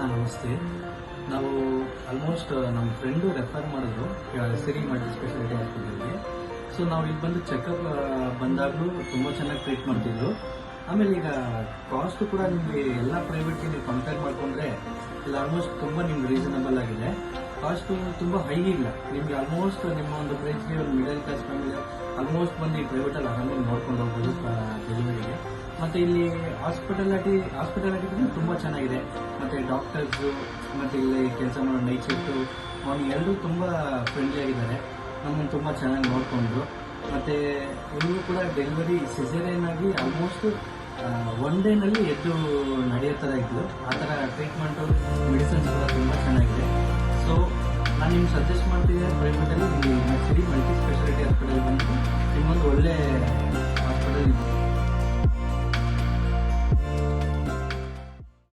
ನಮಸ್ತೆ. ನಾವು ಆಲ್ಮೋಸ್ಟ್ ನಮ್ಮ ಫ್ರೆಂಡು ರೆಫರ್ ಮಾಡಿದ್ರು ಸಿರಿ ಮಲ್ಟಿ ಸ್ಪೆಷಾಲಿಟಿ ಹಾಸ್ಪಿಟಲ್ಗೆ. ಸೊ ನಾವು ಇಲ್ಲಿ ಬಂದು ಚೆಕಪ್ ಬಂದಾಗಲೂ ತುಂಬ ಚೆನ್ನಾಗಿ ಟ್ರೀಟ್ ಮಾಡ್ತಿದ್ರು. ಆಮೇಲೆ ಈಗ ಕಾಸ್ಟು ಕೂಡ ನಿಮಗೆ ಎಲ್ಲ ಪ್ರೈವೇಟ್ಗೆ ನೀವು ಕಂಪೇರ್ ಮಾಡಿಕೊಂಡ್ರೆ ಇಲ್ಲಿ ಆಲ್ಮೋಸ್ಟ್ ತುಂಬ ನಿಮ್ಗೆ ರೀಸನಬಲ್ ಆಗಿದೆ. ಕಾಸ್ಟು ತುಂಬ ಹೈ ಇಲ್ಲ. ನಿಮಗೆ ಆಲ್ಮೋಸ್ಟ್ ನಿಮ್ಮ ಒಂದು ಪ್ರೈಸ್ಗೆ ಒಂದು ಮಿಡಲ್ ಕ್ಲಾಸ್ ಫ್ಯಾಮಿಲಿ ಆಲ್ಮೋಸ್ಟ್ ಬಂದು ಈ ಪ್ರೈವೇಟಲ್ಲಿ ಆರಾಮಾಗಿ ನೋಡ್ಕೊಂಡು ಹೋಗ್ಬೋದು ಡೆಲಿವರಿಗೆ. ಮತ್ತು ಇಲ್ಲಿ ಹಾಸ್ಪಿಟಾಲಿಟಿ ಕೂಡ ತುಂಬ ಚೆನ್ನಾಗಿದೆ. ಮತ್ತು ಡಾಕ್ಟರ್ಸು ಮತ್ತು ಇಲ್ಲಿ ಕೆಲಸ ಮಾಡೋ ನೈಟ್ ಶಿಫ್ಟು ಅವ್ನು ಎಲ್ಲರೂ ತುಂಬ ಫ್ರೆಂಡ್ಲಿ ಆಗಿದ್ದಾರೆ. ನಮ್ಮನ್ನು ತುಂಬ ಚೆನ್ನಾಗಿ ನೋಡಿಕೊಂಡ್ರು. ಮತ್ತು ಇವರು ಕೂಡ ಡೆಲಿವರಿ ಸಿಸೇರಿಯನ್ ಆಗಿ ಆಲ್ಮೋಸ್ಟ್ ಒನ್ ಡೇನಲ್ಲಿ ಎದ್ದು ನಡೆಯೋ ಥರ ಇತ್ತು. ಆ ಥರ ಟ್ರೀಟ್ಮೆಂಟು ಮೆಡಿಸಿನ್ಸ್ ಕೂಡ ತುಂಬ ಚೆನ್ನಾಗಿದೆ. ಸೊ ನಾನು ನಿಮ್ಗೆ ಸಜೆಸ್ಟ್ ಮಾಡ್ತಿದ್ದೆ ಪ್ರೈವೇಟಲ್ಲಿ ನಿಮಗೆ ಸಿರಿ ಮಲ್ಟಿ ಸ್ಪೆಷಾಲಿಟಿ ಹಾಸ್ಪಿಟಲ್ ಬಂದು ನಿಮ್ಮೊಂದು ಒಳ್ಳೆ ಹಾಸ್ಪಿಟಲ್